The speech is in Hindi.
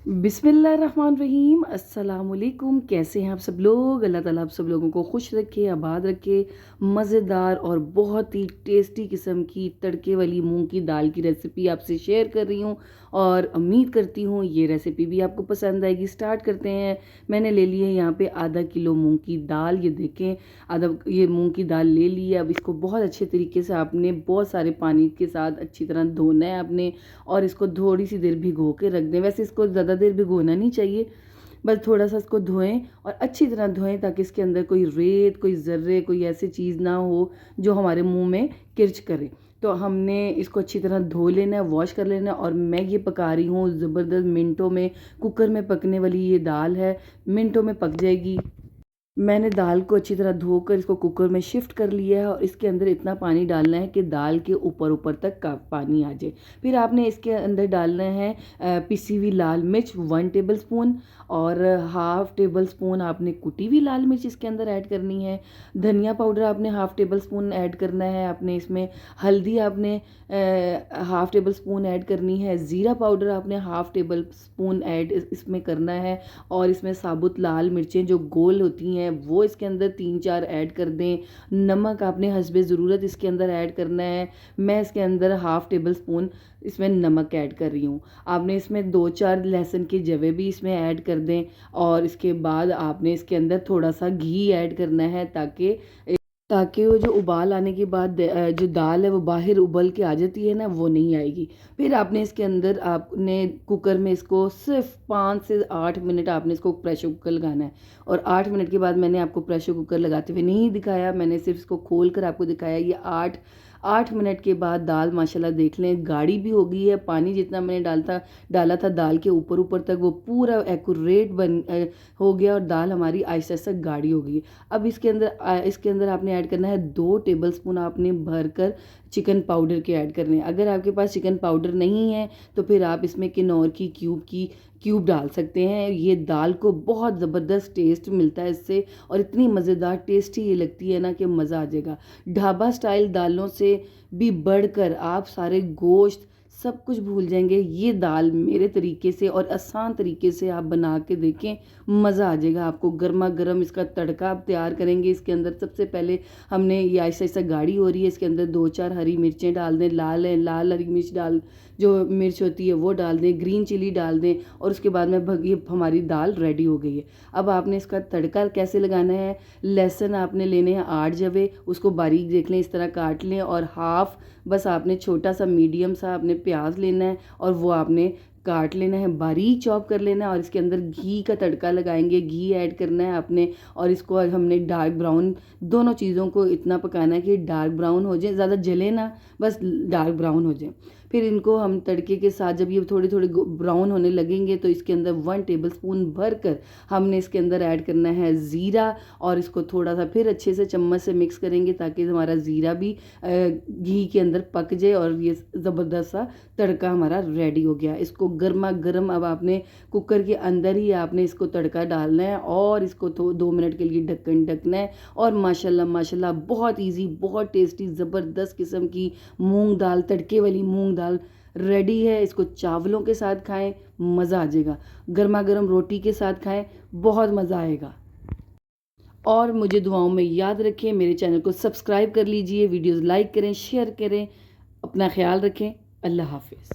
बिस्मिल्लाहिर्रहमानिर्रहीम। अस्सलामुअलैकुम। कैसे हैं आप सब लोग? अल्लाह ताला आप सब लोगों को खुश रखे, आबाद रखे। मज़ेदार और बहुत ही टेस्टी किस्म की तड़के वाली मूंग की दाल की रेसिपी आपसे शेयर कर रही हूँ और उम्मीद करती हूँ ये रेसिपी भी आपको पसंद आएगी। स्टार्ट करते हैं। मैंने ले ली है यहाँ पे आधा किलो मूंग की दाल। ये देखें, आधा ये मूंग की दाल ले ली है। अब इसको बहुत अच्छे तरीके से आपने बहुत सारे पानी के साथ अच्छी तरह धोना है आपने, और इसको थोड़ी सी देर भिगो के रख दें। वैसे इसको ज़्यादा देर भिगोना नहीं चाहिए, बस थोड़ा सा इसको धोएं और अच्छी तरह धोएं ताकि इसके अंदर कोई रेत, कोई ज़र्रे, कोई ऐसी चीज़ ना हो जो हमारे मुंह में किर्च करे। तो हमने इसको अच्छी तरह धो लेना है, वॉश कर लेना है। और मैं ये पका रही हूँ ज़बरदस्त, मिनटों में कुकर में पकने वाली ये दाल है, मिनटों में पक जाएगी। मैंने दाल को अच्छी तरह धोकर इसको कुकर में शिफ्ट कर लिया है और इसके अंदर इतना पानी डालना है कि दाल के ऊपर ऊपर तक का पानी आ जाए। फिर आपने इसके अंदर डालना है पिसी हुई लाल मिर्च 1 टेबल स्पून, और हाफ़ टेबल स्पून आपने कुटी हुई लाल मिर्च इसके अंदर ऐड करनी है। धनिया पाउडर आपने हाफ़ टेबल स्पून ऐड करना है। आपने इसमें हल्दी आपने हाफ़ टेबल स्पून ऐड करनी है। ज़ीरा पाउडर आपने हाफ़ टेबल स्पून ऐड इसमें करना है। और इसमें साबुत लाल मिर्चें जो गोल होती हैं वो इसके अंदर 3-4 ऐड कर दें। नमक आपने हस्बे ज़रूरत इसके अंदर ऐड करना है। मैं इसके अंदर हाफ़ टेबल स्पून इसमें नमक ऐड कर रही हूँ। आपने इसमें 2-4 लहसुन के जवे भी इसमें ऐड कर दें। और इसके बाद आपने इसके अंदर थोड़ा सा घी ऐड करना है ताकि वो जो उबाल आने के बाद जो दाल है वो बाहर उबल के आ जाती है ना, वो नहीं आएगी। फिर आपने इसके अंदर आपने कुकर में इसको सिर्फ 5 से 8 मिनट आपने इसको प्रेशर कुकर लगाना है। और 8 मिनट के बाद मैंने आपको प्रेशर कुकर लगाते हुए नहीं दिखाया, मैंने सिर्फ इसको खोल कर आपको दिखाया। ये 8 मिनट के बाद दाल माशाल्लाह देख लें गाढ़ी भी हो गई है। पानी जितना मैंने डाला था दाल के ऊपर ऊपर तक वो पूरा एक्यूरेट हो गया और दाल हमारी आहिस्ता आहिस्ता गाढ़ी हो गई। अब इसके अंदर आपने ऐड करना है 2 टेबल स्पून आपने भरकर चिकन पाउडर के ऐड करने हैं। अगर आपके पास चिकन पाउडर नहीं है तो फिर आप इसमें किनौर की क्यूब डाल सकते हैं। ये दाल को बहुत ज़बरदस्त टेस्ट मिलता है इससे, और इतनी मज़ेदार टेस्टी ये लगती है ना कि मज़ा आ जाएगा। ढाबा स्टाइल दालों से भी बढ़कर आप सारे गोश्त सब कुछ भूल जाएंगे। ये दाल मेरे तरीके से और आसान तरीके से आप बना के देखें, मज़ा आ जाएगा आपको। गर्मा गर्म इसका तड़का आप तैयार करेंगे। इसके अंदर सबसे पहले हमने ये आहिस्ता आहिस्ता गाढ़ी हो रही है, इसके अंदर 2-4 हरी मिर्चें डाल दें। लाल हरी मिर्च जो मिर्च होती है वो डाल दें, ग्रीन चिली डाल दें। और उसके बाद में ये हमारी दाल रेडी हो गई है। अब आपने इसका तड़का कैसे लगाना है। लहसुन आपने लेने हैं 8 जवे, उसको बारीक देख लें, इस तरह काट लें। और बस आपने छोटा सा मीडियम सा आपने प्याज लेना है और वो आपने काट लेना है, बारीक चॉप कर लेना है। और इसके अंदर घी का तड़का लगाएंगे, घी ऐड करना है आपने। और इसको हमने डार्क ब्राउन, दोनों चीज़ों को इतना पकाना है कि डार्क ब्राउन हो जाए, ज़्यादा जले ना, बस डार्क ब्राउन हो जाए। फिर इनको हम तड़के के साथ जब ये थोड़े थोड़े ब्राउन होने लगेंगे तो इसके अंदर 1 टेबल स्पून भर कर हमने इसके अंदर ऐड करना है ज़ीरा। और इसको थोड़ा सा फिर अच्छे से चम्मच से मिक्स करेंगे ताकि हमारा ज़ीरा भी घी के अंदर पक जाए और ये ज़बरदस्त सा तड़का हमारा रेडी हो गया। इसको गर्मा गर्म अब आपने कुकर के अंदर ही आपने इसको तड़का डालना है और इसको 2 मिनट के लिए ढक्कन ढकना है। और माशाल्लाह माशाल्लाह बहुत इजी, बहुत टेस्टी, ज़बरदस्त किस्म की मूंग दाल, तड़के वाली मूंग दाल रेडी है। इसको चावलों के साथ खाएं, मज़ा आ जाएगा। गर्मा गर्म रोटी के साथ खाएं, बहुत मज़ा आएगा। और मुझे दुआओं में याद रखें। मेरे चैनल को सब्सक्राइब कर लीजिए, वीडियोस लाइक करें, शेयर करें। अपना ख्याल रखें। अल्लाह हाफिज़।